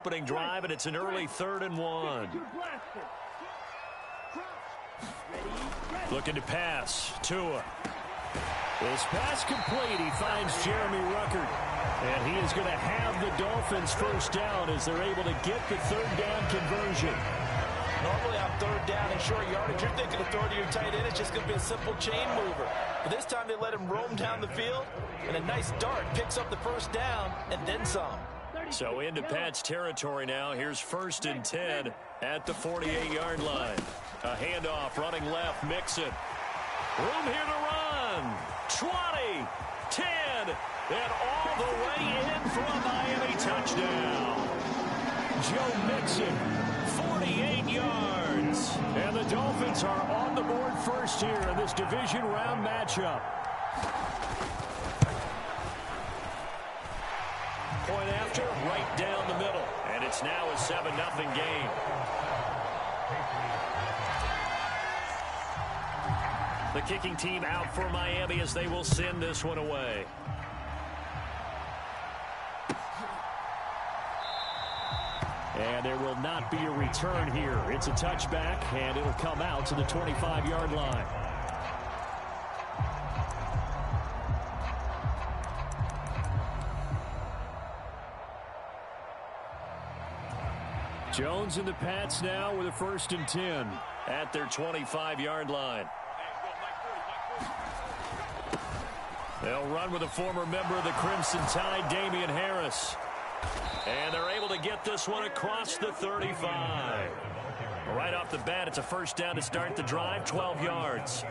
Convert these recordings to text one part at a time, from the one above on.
Opening drive, and it's an early 3rd and 1. Looking to pass. Tua. This pass complete. He finds Jeremy Ruckert. And he is going to have the Dolphins first down as they're able to get the 3rd down conversion. Normally on 3rd down and short yardage, you're thinking of throwing to your tight end. It's just going to be a simple chain mover. But this time they let him roam down the field, and a nice dart picks up the first down and then some. So into Pat's territory now. Here's 1st and 10 at the 48-yard line. A handoff running left, Mixon. Room here to run. 20, 10, and all the way in for a Miami touchdown. Joe Mixon, 48 yards. And the Dolphins are on the board first here in this division round matchup. Point after, right down the middle. And it's now a 7-0 game. The kicking team out for Miami as they will send this one away. And there will not be a return here. It's a touchback, and it'll come out to the 25-yard line. Jones and the Pats now with a 1st and 10 at their 25-yard line. They'll run with a former member of the Crimson Tide, Damian Harris. And they're able to get this one across the 35. Right off the bat, it's a first down to start the drive, 12 yards.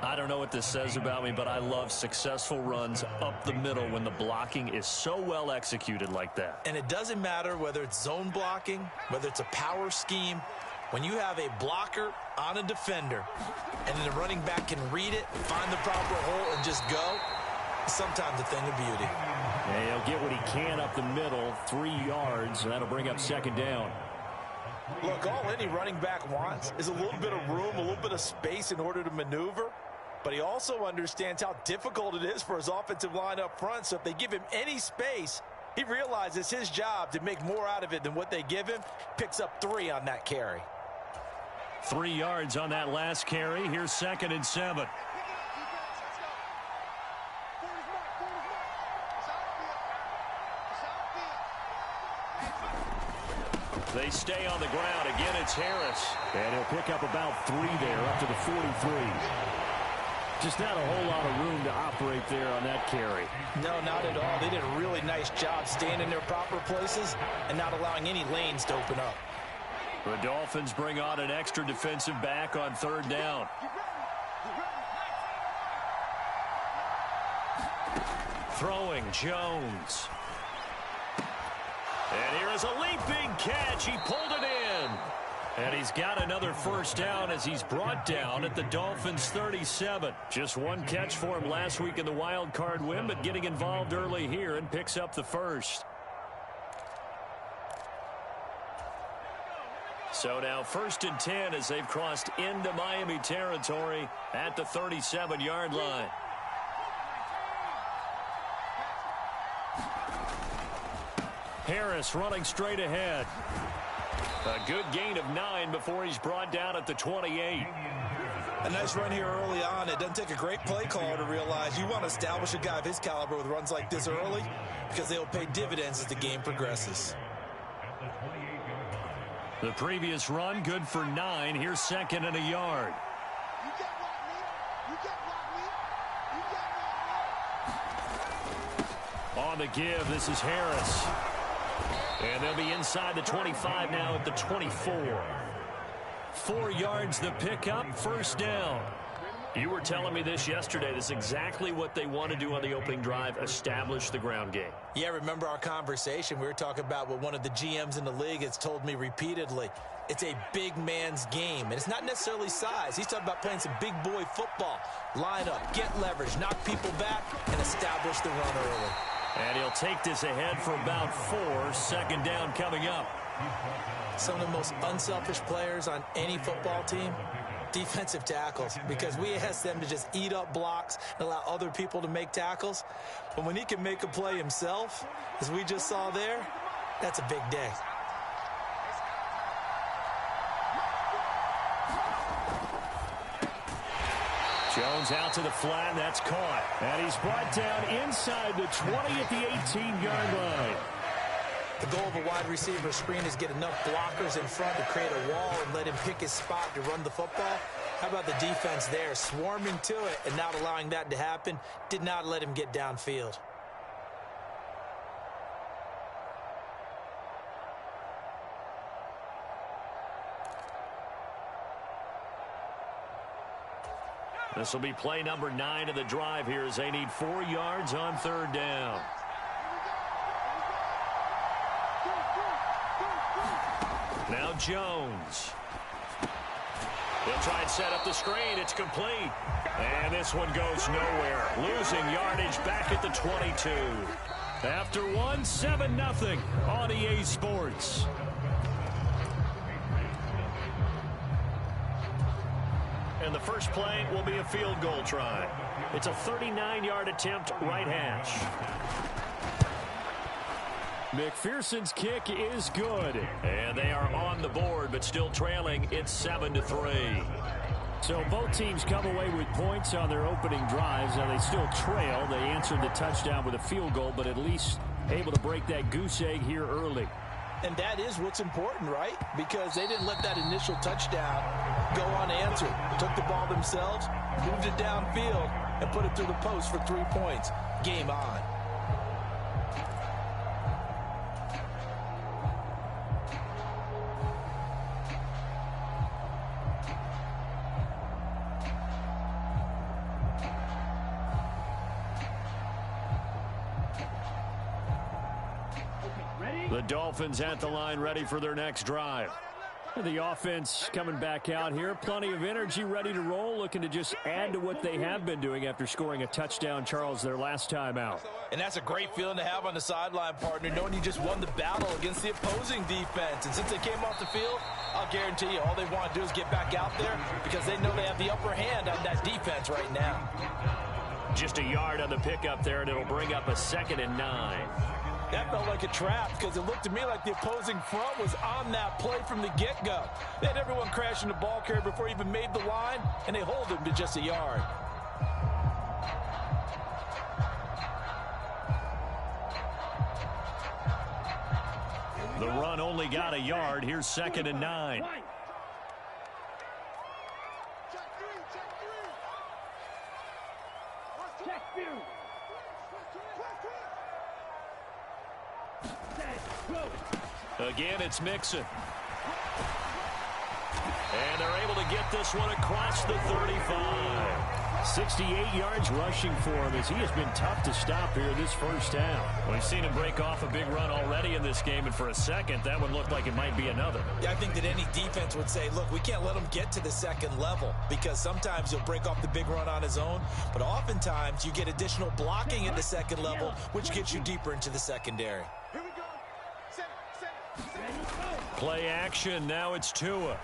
I don't know what this says about me, but I love successful runs up the middle when the blocking is so well executed like that. And it doesn't matter whether it's zone blocking, whether it's a power scheme. When you have a blocker on a defender and the running back can read it, find the proper hole, and just go, sometimes a thing of beauty. And he'll get what he can up the middle, 3 yards, and that'll bring up 2nd down. Look, all any running back wants is a little bit of room, a little bit of space in order to maneuver. But he also understands how difficult it is for his offensive line up front. So if they give him any space, he realizes his job to make more out of it than what they give him. Picks up 3 on that carry. 3 yards on that last carry. Here's 2nd and 7. They stay on the ground. Again, it's Harris. And he'll pick up about 3 there, up to the 43. Just not a whole lot of room to operate there on that carry. No, not at all. They did a really nice job staying in their proper places and not allowing any lanes to open up. The Dolphins bring on an extra defensive back on 3rd down. Throwing Jones. And here is a leaping catch. He pulled it in. And he's got another first down as he's brought down at the Dolphins' 37. Just one catch for him last week in the wild card win, but getting involved early here and picks up the first. So now 1st and 10 as they've crossed into Miami territory at the 37-yard line. Harris running straight ahead. A good gain of 9 before he's brought down at the 28. A nice run here early on. It doesn't take a great play caller to realize you want to establish a guy of his caliber with runs like this early because they'll pay dividends as the game progresses. The previous run good for 9. Here's 2nd and a yard. On the give, this is Harris. And they'll be inside the 25 now at the 24. 4 yards the pickup, first down. You were telling me this yesterday. This is exactly what they want to do on the opening drive, establish the ground game. Yeah, remember our conversation. We were talking about what one of the GMs in the league has told me repeatedly. It's a big man's game, and it's not necessarily size. He's talking about playing some big boy football. Line up, get leverage, knock people back, and establish the run early. And he'll take this ahead for about 4. 2nd down coming up. Some of the most unselfish players on any football team, defensive tackles, because we ask them to just eat up blocks and allow other people to make tackles. But when he can make a play himself, as we just saw there, that's a big day. Jones out to the flat, and that's caught. And he's brought down inside the 20 at the 18-yard line. The goal of a wide receiver screen is get enough blockers in front to create a wall and let him pick his spot to run the football. How about the defense there, swarming to it and not allowing that to happen? Did not let him get downfield. This will be play number 9 of the drive here as they need 4 yards on 3rd down. Now Jones. He'll try and set up the screen. It's complete. And this one goes nowhere. Losing yardage back at the 22. After 1, 7-0 on EA Sports. And the first play will be a field goal try. It's a 39-yard attempt, right hash. McPherson's kick is good. And they are on the board, but still trailing. It's 7-3. So both teams come away with points on their opening drives. Now they still trail. They answered the touchdown with a field goal, but at least able to break that goose egg here early. And that is what's important, right? Because they didn't let that initial touchdown go unanswered. Took the ball themselves, moved it downfield, and put it through the post for 3 points. Game on. The Dolphins at the line, ready for their next drive. The offense coming back out here. Plenty of energy, ready to roll, looking to just add to what they have been doing after scoring a touchdown, Charles, their last time out. And that's a great feeling to have on the sideline, partner, knowing you just won the battle against the opposing defense. And since they came off the field, I'll guarantee you all they want to do is get back out there because they know they have the upper hand on that defense right now. Just a yard on the pickup there, and it'll bring up a 2nd and 9. That felt like a trap because it looked to me like the opposing front was on that play from the get-go. They had everyone crashing the ball carrier before he even made the line, and they hold him to just a yard. The run only got a yard. Here's 2nd and 9. Again, it's Mixon. And they're able to get this one across the 35. 68 yards rushing for him as he has been tough to stop here this first half. We've seen him break off a big run already in this game, and for a second, that one looked like it might be another. Yeah, I think that any defense would say, look, we can't let him get to the second level because sometimes he'll break off the big run on his own, but oftentimes you get additional blocking at the second level, which gets you deeper into the secondary. Play action. Now it's Tua.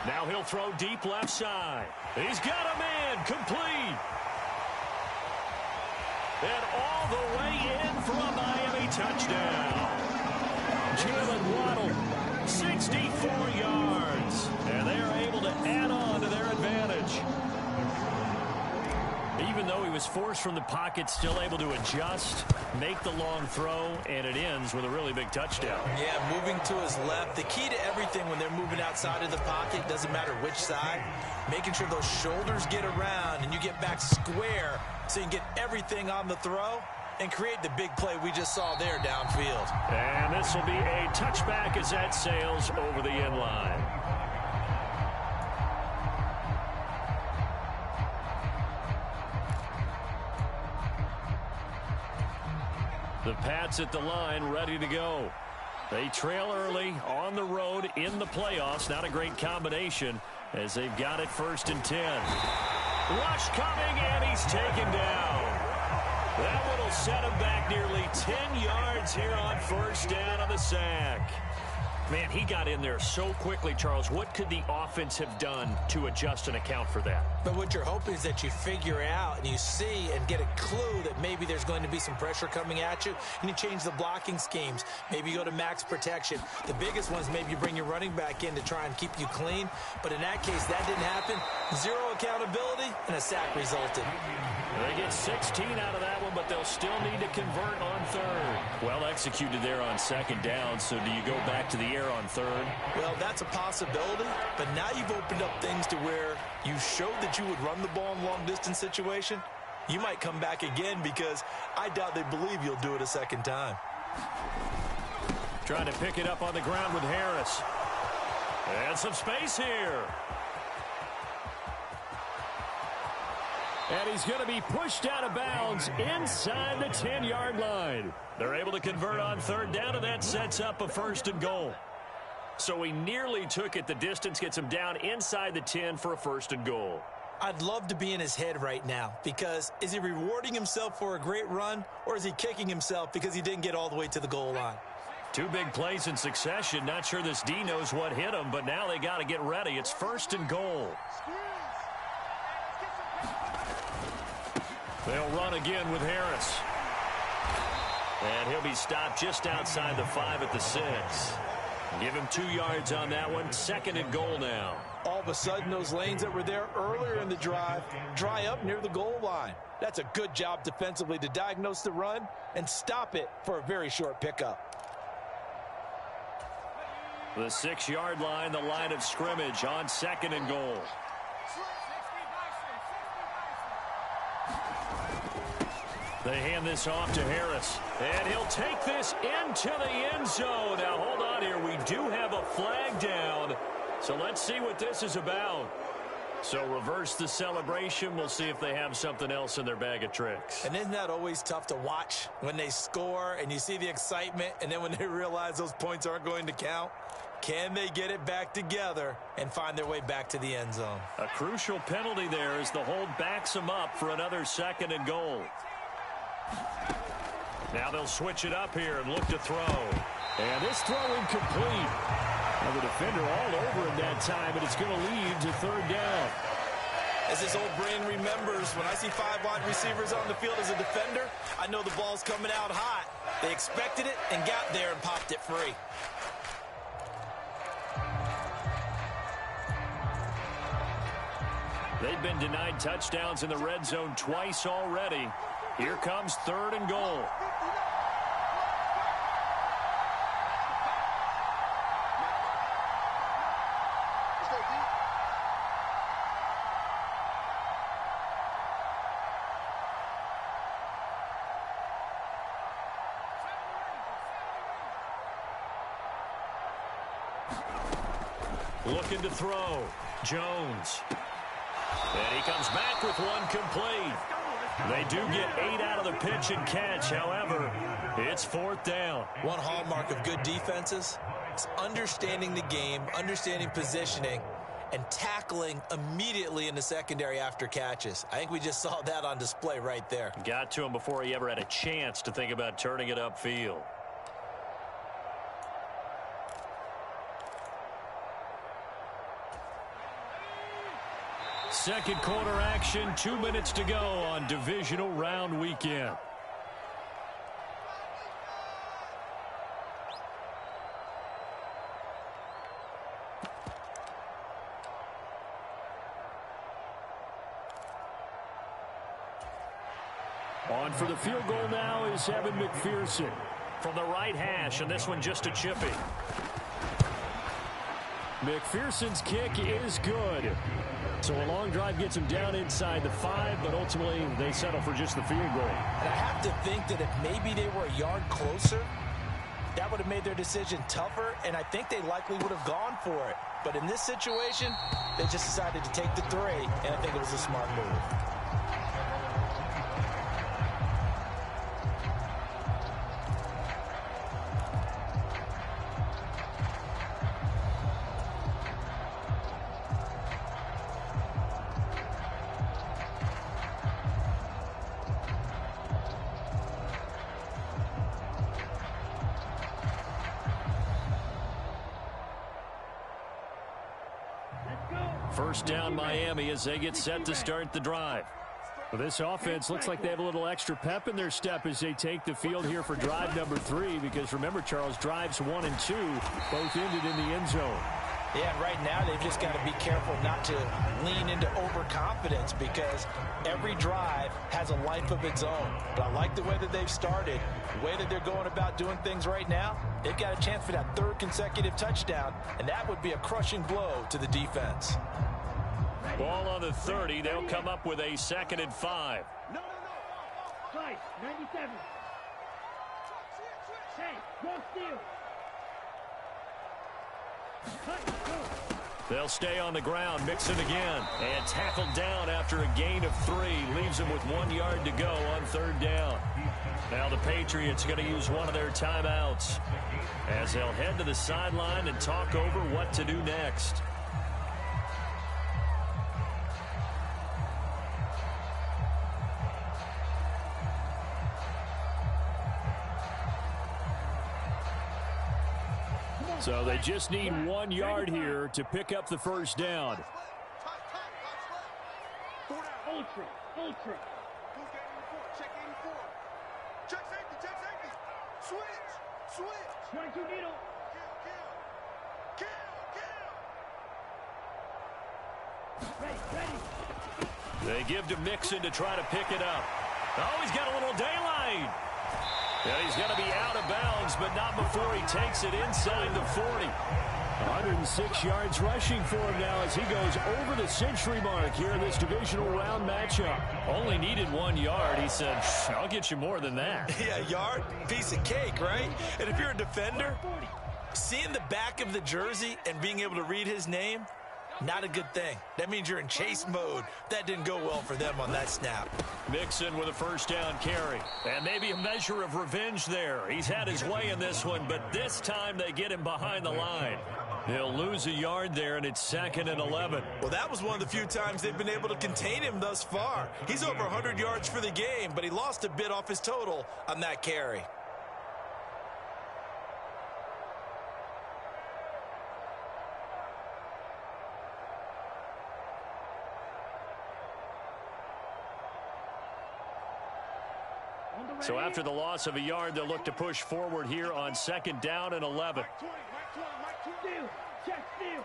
Now he'll throw deep left side. He's got a man complete. And all the way in for a Miami touchdown. Jalen Waddle, 64 yards. And they are able to add on to their advantage. Even though he was forced from the pocket, still able to adjust, make the long throw, and it ends with a really big touchdown. Yeah, moving to his left. The key to everything when they're moving outside of the pocket, doesn't matter which side, making sure those shoulders get around and you get back square so you can get everything on the throw and create the big play we just saw there downfield. And this will be a touchback as that sails over the end line. The Pats at the line, ready to go. They trail early on the road in the playoffs. Not a great combination as they've got it 1st and 10. Rush coming, and he's taken down. That one will set him back nearly 10 yards here on 1st down on the sack. Man, he got in there so quickly, Charles. What could the offense have done to adjust and account for that? But what you're hoping is that you figure out and you see and get a clue that maybe there's going to be some pressure coming at you, and you change the blocking schemes. Maybe you go to max protection. The biggest ones, maybe you bring your running back in to try and keep you clean. But in that case, that didn't happen. Zero accountability, and a sack resulted. They get 16 out of that one, but they'll still need to convert on third. Well executed there on second down, so do you go back to the air on third? Well, that's a possibility, but now you've opened up things to where you showed that you would run the ball in long-distance situation. You might come back again because I doubt they believe you'll do it a second time. Trying to pick it up on the ground with Harris. And some space here. And he's going to be pushed out of bounds inside the 10-yard line. They're able to convert on third down, and that sets up a 1st and goal. So he nearly took it. The distance gets him down inside the 10 for a 1st and goal. I'd love to be in his head right now because is he rewarding himself for a great run, or is he kicking himself because he didn't get all the way to the goal line? 2 big plays in succession. Not sure this D knows what hit him, but now they got to get ready. It's 1st and goal. They'll run again with Harris. And he'll be stopped just outside the 5 at the 6. Give him 2 yards on that one. 2nd and goal now. All of a sudden, those lanes that were there earlier in the drive dry up near the goal line. That's a good job defensively to diagnose the run and stop it for a very short pickup. The 6-yard line, the line of scrimmage on 2nd and goal. They hand this off to Harris, and he'll take this into the end zone. Now, hold on here. We do have a flag down, so let's see what this is about. So reverse the celebration. We'll see if they have something else in their bag of tricks. And isn't that always tough to watch when they score and you see the excitement, and then when they realize those points aren't going to count? Can they get it back together and find their way back to the end zone? A crucial penalty there as the hold backs them up for another 2nd and goal. Now they'll switch it up here and look to throw. And this throw incomplete. Now the defender all over him that time, and it's going to lead to 3rd down. As this old brain remembers, when I see 5 wide receivers on the field as a defender, I know the ball's coming out hot. They expected it and got there and popped it free. They've been denied touchdowns in the red zone twice already. Here comes 3rd and goal. Looking to throw. Jones. And he comes back with one complete. They do get 8 out of the pitch and catch. However, it's 4th down. One hallmark of good defenses is understanding the game, understanding positioning, and tackling immediately in the secondary after catches. I think we just saw that on display right there. Got to him before he ever had a chance to think about turning it upfield. Second quarter action, 2 minutes to go on divisional round weekend. On for the field goal now is Evan McPherson from the right hash, and this one just a chippy. McPherson's kick is good. So a long drive gets him down inside the 5, but ultimately they settle for just the field goal. And I have to think that if maybe they were a yard closer, that would have made their decision tougher, and I think they likely would have gone for it. But in this situation, they just decided to take the 3, and I think it was a smart move. First down Miami as they get set to start the drive. Well, this offense looks like they have a little extra pep in their step as they take the field here for drive number 3, because remember, Charles, drives 1 and 2 both ended in the end zone. Yeah, and right now they've just got to be careful not to lean into overconfidence, because every drive has a life of its own. But I like the way that they've started, the way that they're going about doing things right now. They've got a chance for that 3rd consecutive touchdown, and that would be a crushing blow to the defense. Ball on the 30. They'll come up with a 2nd and 5. No. Twice, 97. Hey, go steal. They'll stay on the ground, mix it again, and tackled down after a gain of 3. Leaves them with 1 yard to go on 3rd down. Now the Patriots are going to use one of their timeouts as they'll head to the sideline and talk over what to do next. So they just need 1 yard here to pick up the first down. Ultra. Check 84. Check safety. Switch. 22 needle. Kill. Ready. They give to Mixon to try to pick it up. Oh, he's got a little daylight. And he's going to be out of bounds, but not before he takes it inside the 40. 106 yards rushing for him now as he goes over the century mark here in this divisional round matchup. Only needed 1 yard. He said, I'll get you more than that. Yeah, yard, piece of cake, right? And if you're a defender, seeing the back of the jersey and being able to read his name, not a good thing. That means you're in chase mode. That didn't go well for them on that snap. Mixon with a first down carry. And maybe a measure of revenge there. He's had his way in this one, but this time they get him behind the line. He'll lose a yard there, and it's 2nd and 11. Well, that was one of the few times they've been able to contain him thus far. He's over 100 yards for the game, but he lost a bit off his total on that carry. So after the loss of a yard, they'll look to push forward here on 2nd down and 11. Steal. Check steal.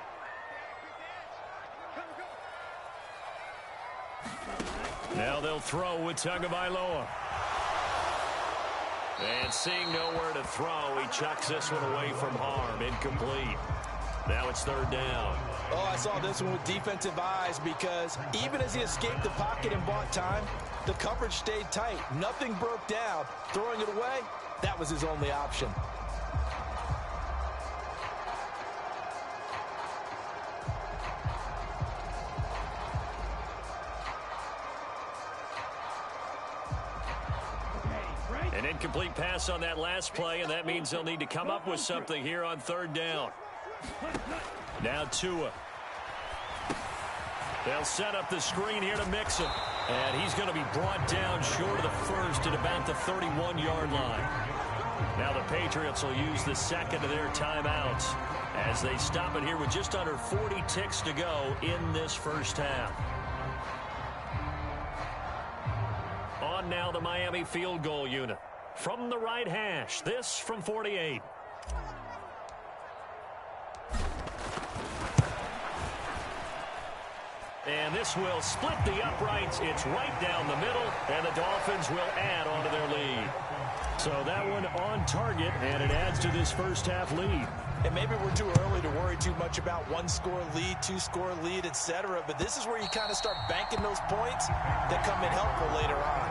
Now they'll throw with Tagovailoa. And seeing nowhere to throw, he chucks this one away from harm. Incomplete. Now it's 3rd down. Oh, I saw this one with defensive eyes, because even as he escaped the pocket and bought time, the coverage stayed tight. Nothing broke down. Throwing it away, that was his only option. An incomplete pass on that last play, and that means they'll need to come up with something here on 3rd down. Now Tua. They'll set up the screen here to Mixon. And he's going to be brought down short of the first at about the 31-yard line. Now the Patriots will use the 2nd of their timeouts as they stop it here with just under 40 ticks to go in this first half. On now the Miami field goal unit. From the right hash, this from 48. And this will split the uprights. It's right down the middle, and the Dolphins will add on to their lead. So that one on target, and it adds to this first half lead. And maybe we're too early to worry too much about 1-score lead, 2-score lead, etc. But this is where you kind of start banking those points that come in helpful later on.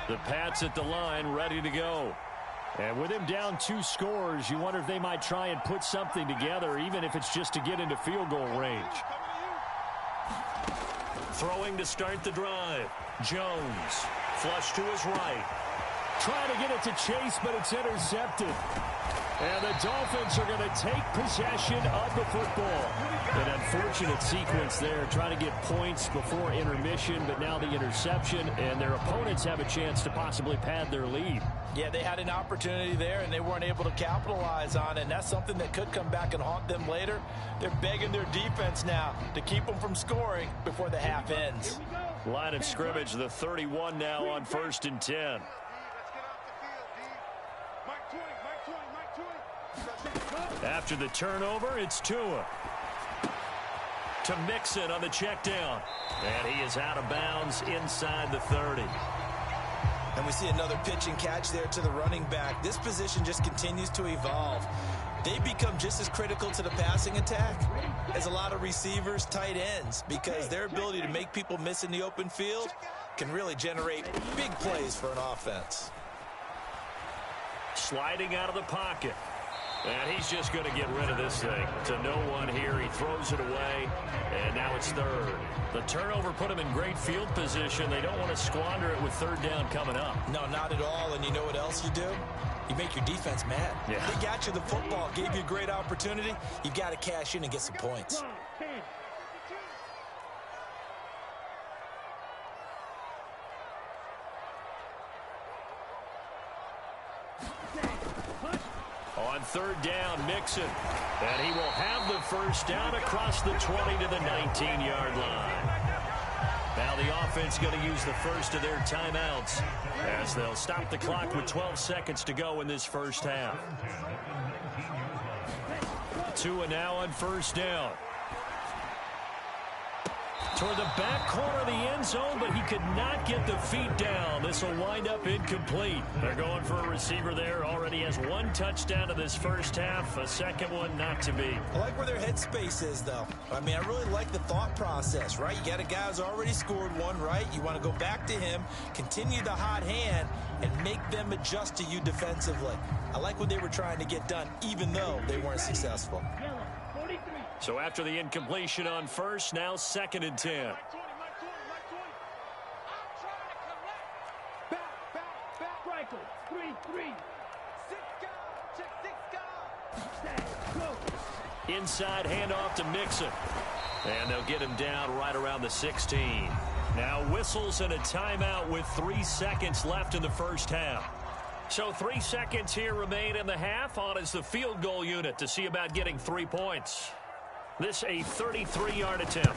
The Pats at the line, ready to go. And with him down 2 scores, you wonder if they might try and put something together, even if it's just to get into field goal range. Throwing to start the drive. Jones, flush to his right. Trying to get it to Chase, but it's intercepted. And the Dolphins are going to take possession of the football. An unfortunate sequence there, trying to get points before intermission, but now the interception, and their opponents have a chance to possibly pad their lead. Yeah, they had an opportunity there, and they weren't able to capitalize on it, and that's something that could come back and haunt them later. They're begging their defense now to keep them from scoring before the half ends. Line of scrimmage, the 31 now on 1st and 10. After the turnover, it's Tua. To Mixon on the check down. And he is out of bounds inside the 30. And we see another pitch and catch there to the running back. This position just continues to evolve. They become just as critical to the passing attack as a lot of receivers, tight ends, because their ability to make people miss in the open field can really generate big plays for an offense. Sliding out of the pocket. And he's just going to get rid of this thing. To no one here. He throws it away. And now it's third. The turnover put him in great field position. They don't want to squander it with third down coming up. No, not at all. And you know what else you do? You make your defense mad. Yeah. They got you the football, gave you a great opportunity. You've got to cash in and get some points. On third down, Mixon. And he will have the first down across the 20 to the 19-yard line. Now the offense going to use the first of their timeouts as they'll stop the clock with 12 seconds to go in this first half. Tua now on first down. Toward the back corner of the end zone, but he could not get the feet down. This will wind up incomplete. They're going for a receiver there. Already has one touchdown in this first half. A second one not to be. I like where their headspace is, though. I mean, I really like the thought process, right? You got a guy who's already scored one, right? You want to go back to him, continue the hot hand, and make them adjust to you defensively. I like what they were trying to get done, even though they weren't successful. So after the incompletion on first, now 2nd and 10. Inside handoff to Mixon. And they'll get him down right around the 16. Now whistles and a timeout with 3 seconds left in the first half. So 3 seconds here remain in the half. On is the field goal unit to see about getting 3 points. This a 33-yard attempt.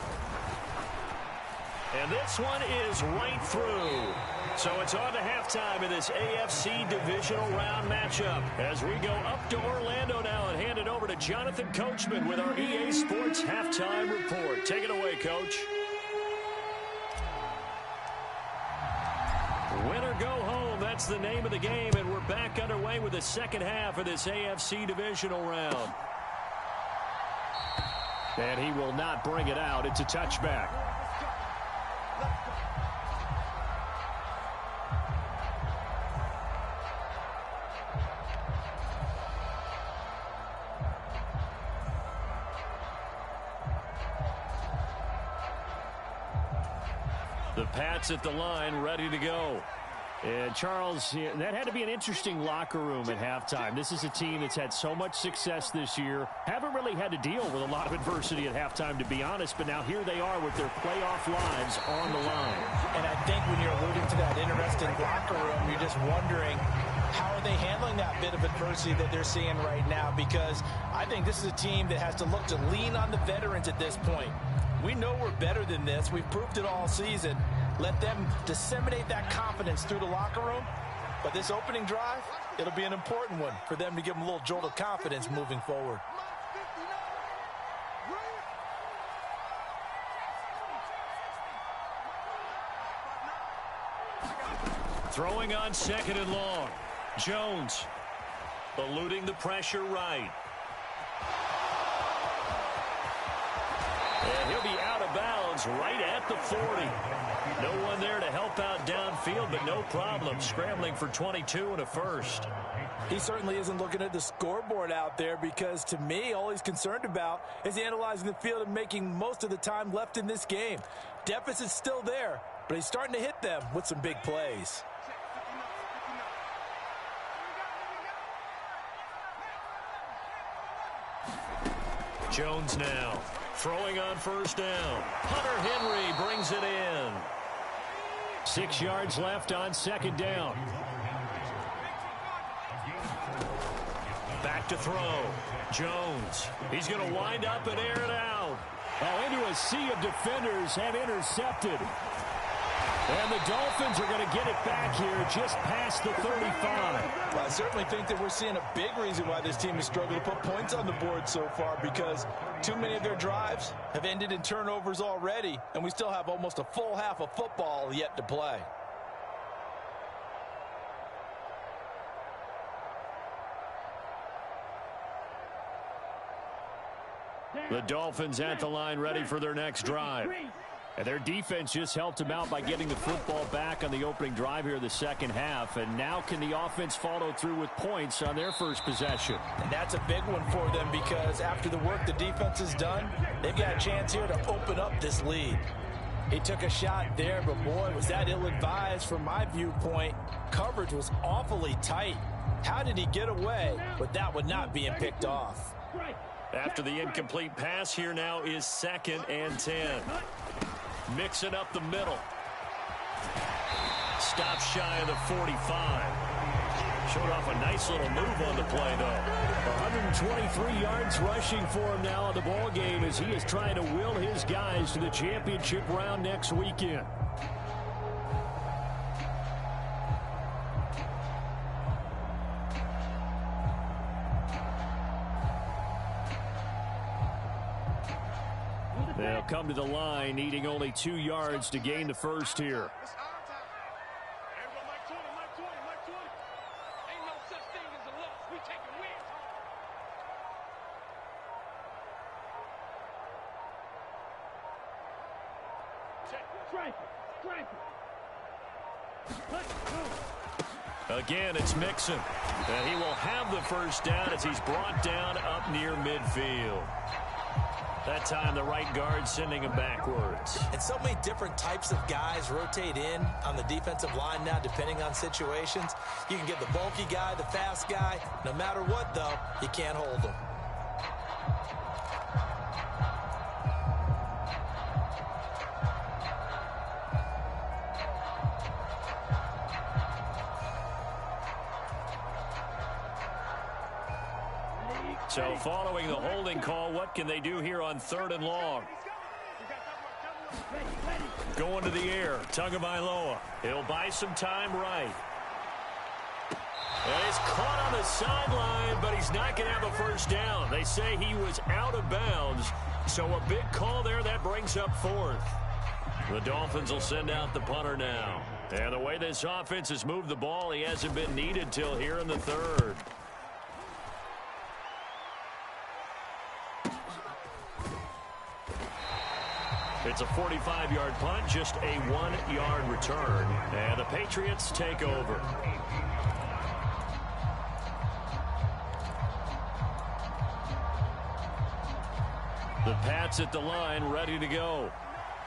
And this one is right through. So it's on to halftime in this AFC divisional round matchup as we go up to Orlando now and hand it over to Jonathan Coachman with our EA Sports halftime report. Take it away, Coach. Win or go home, that's the name of the game, and we're back underway with the second half of this AFC divisional round. And he will not bring it out. It's a touchback. The Pats at the line, ready to go. And Charles, that had to be an interesting locker room at halftime. This is a team that's had so much success this year. Haven't really had to deal with a lot of adversity at halftime, to be honest. But now here they are with their playoff lives on the line. And I think when you're alluding to that interesting locker room, you're just wondering, how are they handling that bit of adversity that they're seeing right now? Because I think this is a team that has to look to lean on the veterans at this point. We know we're better than this. We've proved it all season. Let them disseminate that confidence through the locker room. But this opening drive, it'll be an important one for them to give them a little jolt of confidence moving forward. Throwing on 2nd and long. Jones eluding the pressure right. And he'll be out of bounds right at the 40. No one there to help out downfield, but no problem. Scrambling for 22 and a first. He certainly isn't looking at the scoreboard out there because, to me, all he's concerned about is analyzing the field and making most of the time left in this game. Deficit's still there, but he's starting to hit them with some big plays. Jones now throwing on first down. Hunter Henry brings it in. 6 yards left on second down. Back to throw. Jones. He's going to wind up and air it out. Oh, into a sea of defenders and intercepted. And the Dolphins are going to get it back here just past the 35. Well, I certainly think that we're seeing a big reason why this team has struggled to put points on the board so far, because too many of their drives have ended in turnovers already, and we still have almost a full half of football yet to play. The Dolphins at the line ready for their next drive. And their defense just helped them out by getting the football back on the opening drive here the second half. And now can the offense follow through with points on their first possession? And that's a big one for them, because after the work the defense has done, they've got a chance here to open up this lead. He took a shot there, but boy, was that ill-advised from my viewpoint. Coverage was awfully tight. How did he get away with that one not being picked off? After the incomplete pass, here now is 2nd and 10. Mixing up the middle. Stop shy of the 45. Showed off a nice little move on the play, though. 123 yards rushing for him now in the ball game as he is trying to will his guys to the championship round next weekend. They'll come to the line, needing only 2 yards to gain the first here. It's our time. Everybody, Mike 20, Mike 20, Mike 20. Ain't no such thing as a loss. We taking wins home. Again, it's Mixon. And he will have the first down as he's brought down up near midfield. That time, the right guard sending him backwards. And so many different types of guys rotate in on the defensive line now, depending on situations. You can get the bulky guy, the fast guy. No matter what, though, you can't hold them. So following the holding call, what can they do here on 3rd and long? Going to the air, Tagovailoa. He'll buy some time right. And he's caught on the sideline, but he's not going to have a first down. They say he was out of bounds, so a big call there. That brings up 4th. The Dolphins will send out the punter now. And the way this offense has moved the ball, he hasn't been needed till here in the 3rd. It's a 45-yard punt, just a 1-yard return. And the Patriots take over. The Pats at the line, ready to go.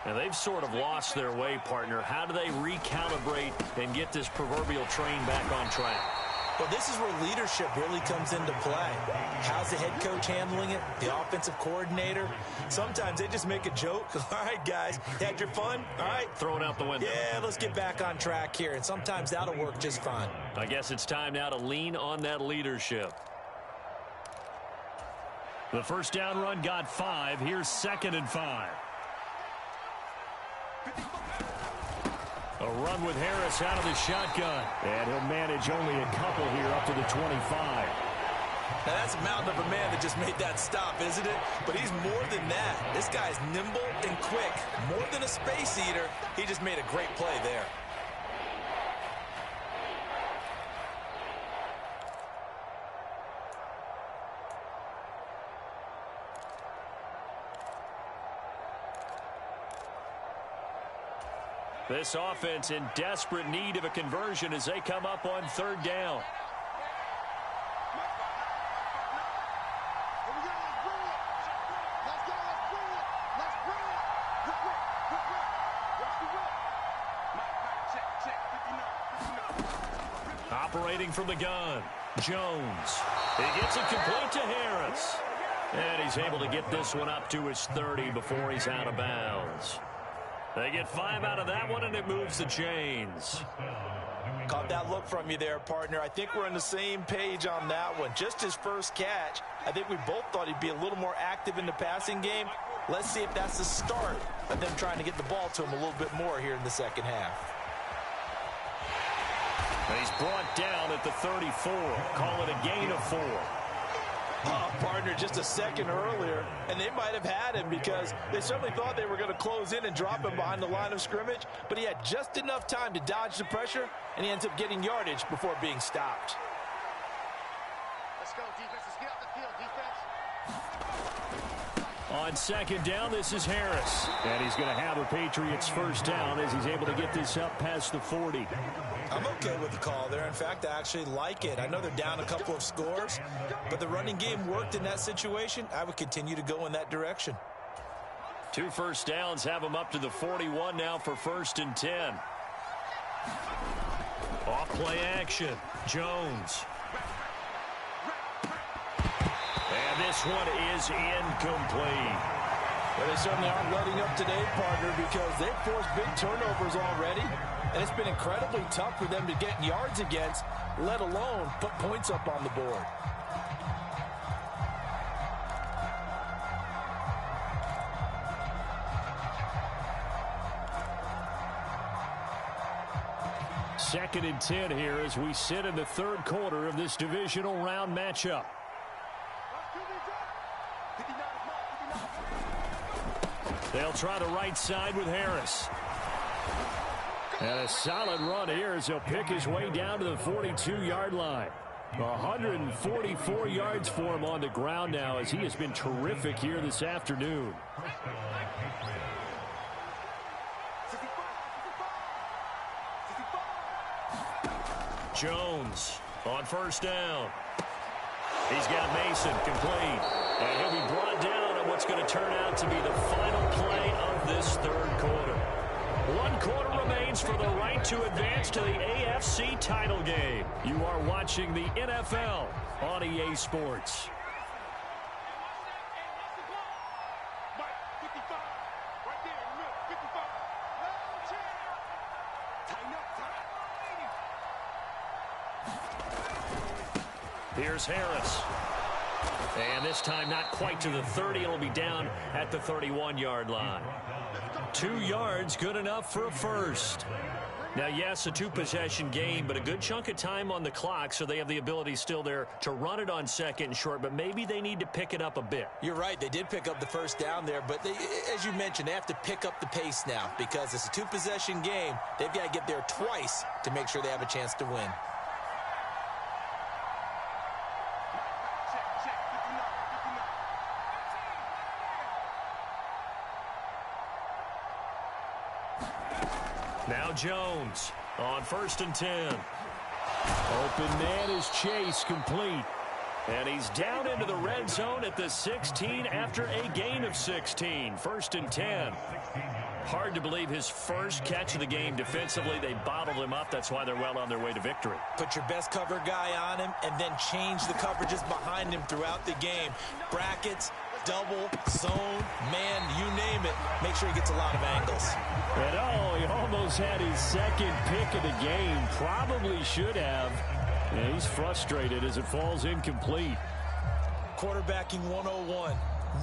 And they've sort of lost their way, partner. How do they recalibrate and get this proverbial train back on track? Well, this is where leadership really comes into play. How's the head coach handling it? The offensive coordinator? Sometimes they just make a joke. All right, guys, had your fun? All right. Throw it out the window. Yeah, let's get back on track here. And sometimes that'll work just fine. I guess it's time now to lean on that leadership. The first down run got 5. Here's 2nd and 5. A run with Harris out of the shotgun. And he'll manage only a couple here up to the 25. Now, that's a mountain of a man that just made that stop, isn't it? But he's more than that. This guy's nimble and quick. More than a space eater. He just made a great play there. This offense in desperate need of a conversion as they come up on 3rd down. Operating from the gun, Jones. He gets it complete to Harris. And he's able to get this one up to his 30 before he's out of bounds. They get 5 out of that one, and it moves the chains. Caught that look from you there, partner. I think we're on the same page on that one. Just his first catch, I think we both thought he'd be a little more active in the passing game. Let's see if that's the start of them trying to get the ball to him a little bit more here in the second half. And he's brought down at the 34. Call it a gain of 4. Partner, just a second earlier, and they might have had him because they certainly thought they were going to close in and drop him behind the line of scrimmage, but he had just enough time to dodge the pressure, and he ends up getting yardage before being stopped. Let's go, defense. Let's get off the field, defense. On second down, this is Harris. And he's going to have a Patriots first down as he's able to get this up past the 40. I'm okay with the call there. In fact, I actually like it. I know they're down a couple of scores, but the running game worked in that situation. I would continue to go in that direction. 2 first downs have him up to the 41 now for 1st and 10. Off play action. Jones. And this one is incomplete. Well, they certainly aren't letting up today, partner, because they've forced big turnovers already, and it's been incredibly tough for them to get yards against, let alone put points up on the board. Second and 10 here as we sit in the third quarter of this divisional round matchup. They'll try the right side with Harris. And a solid run here as he'll pick his way down to the 42-yard line. 144 yards for him on the ground now as he has been terrific here this afternoon. Jones on first down. He's got Mason complete. And he'll be brought down on what's going to turn out to be the final play of this third quarter. 1 quarter remains for the right to advance to the AFC title game. You are watching the NFL on EA Sports. Here's Harris. And this time not quite to the 30. It'll be down at the 31-yard line. 2 yards, good enough for a first. Now, yes, a 2-possession game, but a good chunk of time on the clock, so they have the ability still there to run it on second and short, but maybe they need to pick it up a bit. You're right. They did pick up the first down there, but they, as you mentioned, they have to pick up the pace now because it's a 2-possession game. They've got to get there twice to make sure they have a chance to win. Now Jones on 1st and 10. Open man is Chase, complete. And he's down into the red zone at the 16 after a gain of 16. 1st and 10. Hard to believe his first catch of the game defensively. They bottled him up. That's why they're well on their way to victory. Put your best cover guy on him and then change the coverages behind him throughout the game. Brackets, double, zone, man, you name it. Make sure he gets a lot of angles. And oh, he almost had his second pick of the game. Probably should have. And he's frustrated as it falls incomplete. Quarterbacking 101.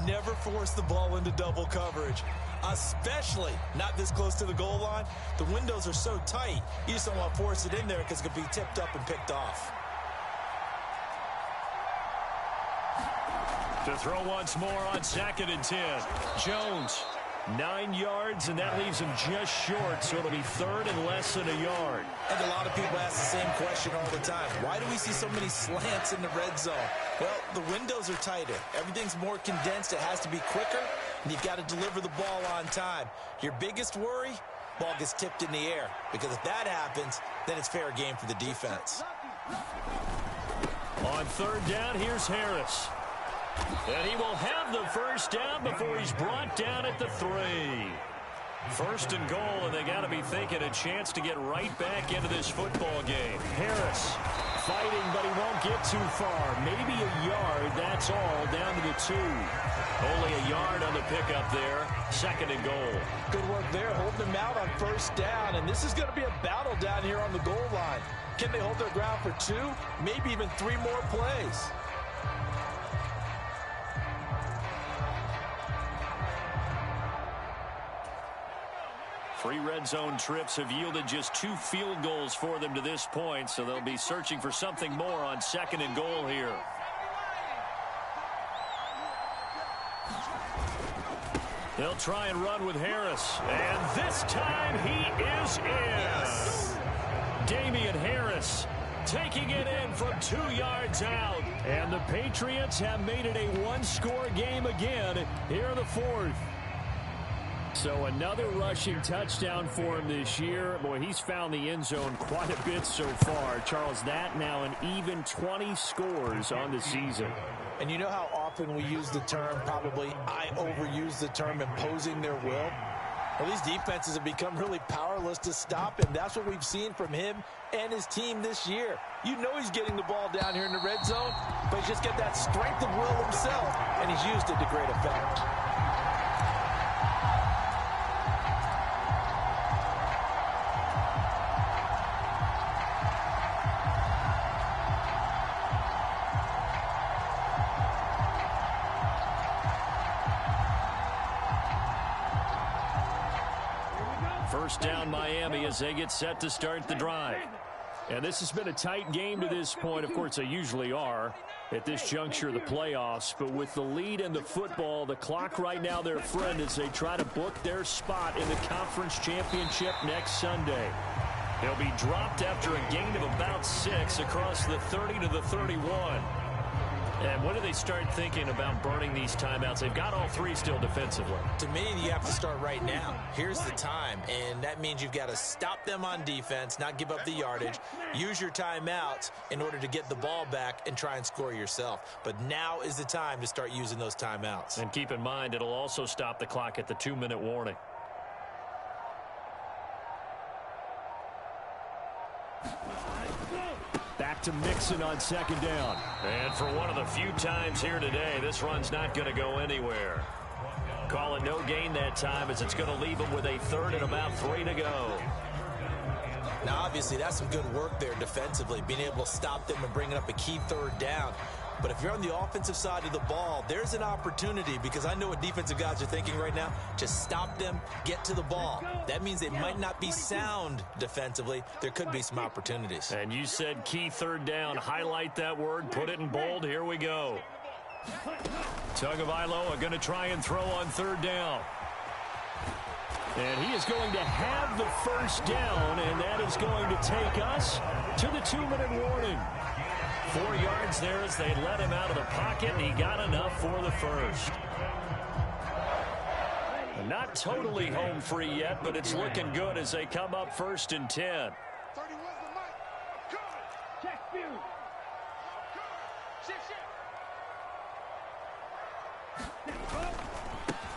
Never force the ball into double coverage, especially not this close to the goal line. The windows are so tight, you just don't want to force it in there because it could be tipped up and picked off. To throw once more on 2nd and 10. Jones, 9 yards, and that leaves him just short, so it'll be 3rd and less than a yard. And a lot of people ask the same question all the time. Why do we see so many slants in the red zone? Well, the windows are tighter. Everything's more condensed. It has to be quicker, and you've got to deliver the ball on time. Your biggest worry, ball gets tipped in the air, because if that happens, then it's fair game for the defense. On 3rd down, here's Harris. And he will have the first down before he's brought down at the 3. 1st and goal, and they got to be thinking a chance to get right back into this football game. Harris fighting, but he won't get too far. Maybe a yard, that's all, down to the 2. Only a yard on the pickup there. 2nd and goal. Good work there, holding them out on 1st down, and this is going to be a battle down here on the goal line. Can they hold their ground for 2, maybe even 3 more plays? Three red zone trips have yielded just 2 field goals for them to this point, so they'll be searching for something more on 2nd and goal here. They'll try and run with Harris, and this time he is in. Yes. Damian Harris taking it in from 2 yards out. And the Patriots have made it a 1-score game again here in the 4th. So another rushing touchdown for him this year. Boy, he's found the end zone quite a bit so far. Charles, that now an even 20 scores on the season. And you know how often we use the term, probably I overuse the term, imposing their will? Well, these defenses have become really powerless to stop him. That's what we've seen from him and his team this year. You know he's getting the ball down here in the red zone, but he's just got that strength of will himself, and he's used it to great effect. First down, Miami, as they get set to start the drive. And this has been a tight game to this point. Of course, they usually are at this juncture of the playoffs. But with the lead in the football, the clock right now their friend as they try to book their spot in the conference championship next Sunday. They'll be dropped after a gain of about 6 across the 30 to the 31. And when do they start thinking about burning these timeouts? They've got all 3 still defensively. To me, you have to start right now. Here's the time, and that means you've got to stop them on defense, not give up the yardage, use your timeouts in order to get the ball back and try and score yourself. But now is the time to start using those timeouts. And keep in mind, it'll also stop the clock at the 2-minute warning. Back to Mixon on 2nd down. And for one of the few times here today, this run's not going to go anywhere. Call it no gain that time as it's going to leave them with a 3rd and about 3 to go. Now, obviously, that's some good work there defensively, being able to stop them and bringing up a key 3rd down. But if you're on the offensive side of the ball, there's an opportunity, because I know what defensive guys are thinking right now. Just stop them, get to the ball. That means they might not be sound defensively. There could be some opportunities. And you said key 3rd down. Highlight that word, put it in bold. Here we go. Tagovailoa going to try and throw on 3rd down. And he is going to have the 1st down, and that is going to take us to the 2-minute warning. 4 yards there as they let him out of the pocket, and he got enough for the 1st. Not totally home free yet, but it's looking good as they come up 1st and 10.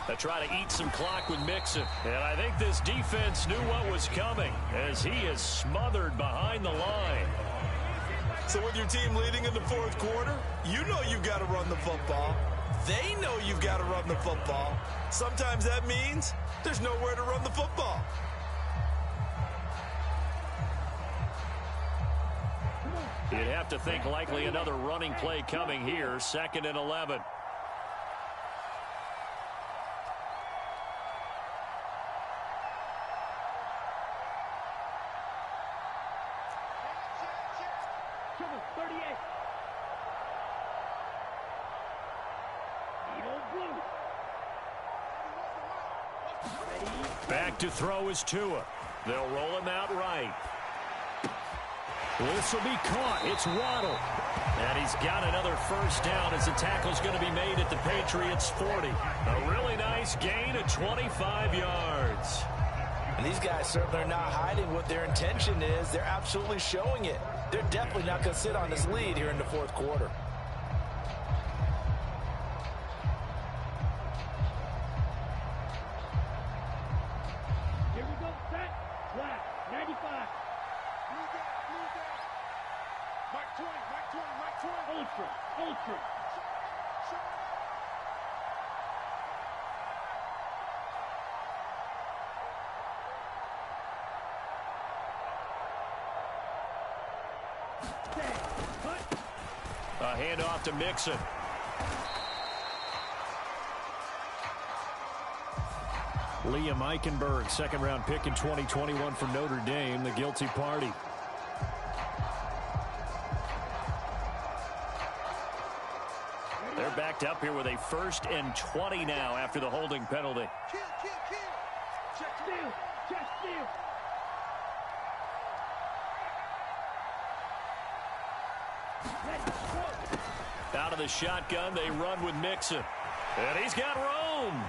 They try to eat some clock with Mixon. And I think this defense knew what was coming as he is smothered behind the line. So with your team leading in the 4th quarter, you know you've got to run the football. They know you've got to run the football. Sometimes that means there's nowhere to run the football. You'd have to think likely another running play coming here. 2nd and 11. Back to throw is Tua. They'll roll him out right. This will be caught. It's Waddle. And he's got another 1st down as the tackle's going to be made at the Patriots' 40. A really nice gain of 25 yards. And these guys certainly are not hiding what their intention is. They're absolutely showing it. They're definitely not going to sit on this lead here in the 4th quarter. Flat, 95. Mike Ultra. Ultra. A handoff to Mixon. Liam Eichenberg, second-round pick in 2021 for Notre Dame, the guilty party. They're backed up here with a 1st and 20 now after the holding penalty. Check steal. Check steal. Out of the shotgun, they run with Mixon. And he's got room.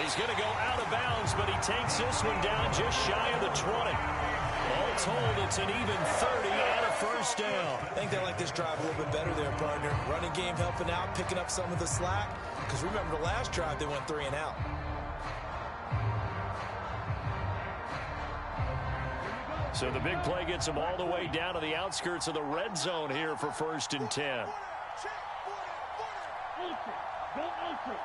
He's going to go out of bounds, but he takes this one down just shy of the 20. All told, it's an even 30 and a first down. I think they like this drive a little bit better there, partner. Running game helping out, picking up some of the slack. Because remember, the last drive, they went 3 and out. So the big play gets them all the way down to the outskirts of the red zone here for 1st and 10. Ultra. Go ultra.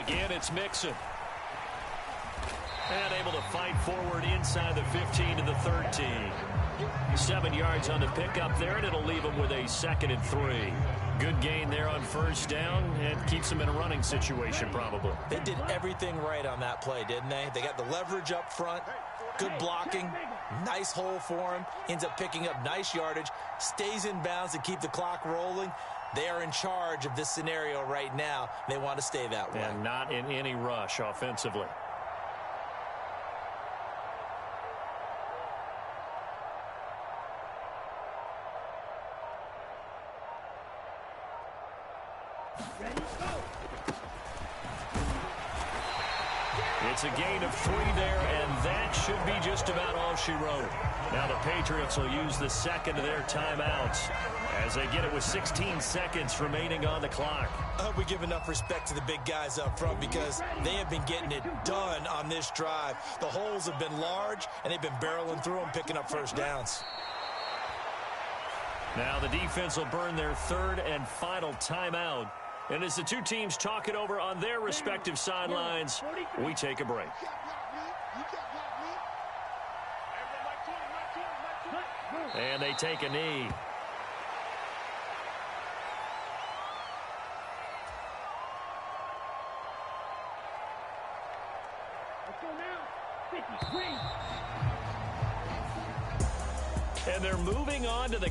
Again, it's Mixon. And able to fight forward inside the 15 to the 13. 7 yards on the pickup there, and it'll leave them with a 2nd and 3. Good gain there on 1st down, and keeps them in a running situation probably. They did everything right on that play, didn't they? They got the leverage up front, good blocking, nice hole for him, ends up picking up nice yardage, stays in bounds to keep the clock rolling. They are in charge of this scenario right now. They want to stay that way. And not in any rush offensively. It's a gain of 3 there, and that should be just about all she wrote. Now the Patriots will use the 2nd of their timeouts as they get it with 16 seconds remaining on the clock. I hope we give enough respect to the big guys up front because they have been getting it done on this drive. The holes have been large, and they've been barreling through them, picking up 1st downs. Now the defense will burn their 3rd and final timeout. And as the two teams talk it over on their respective sidelines, we take a break. And they take a knee. Let's go now. 53. And they're moving on to the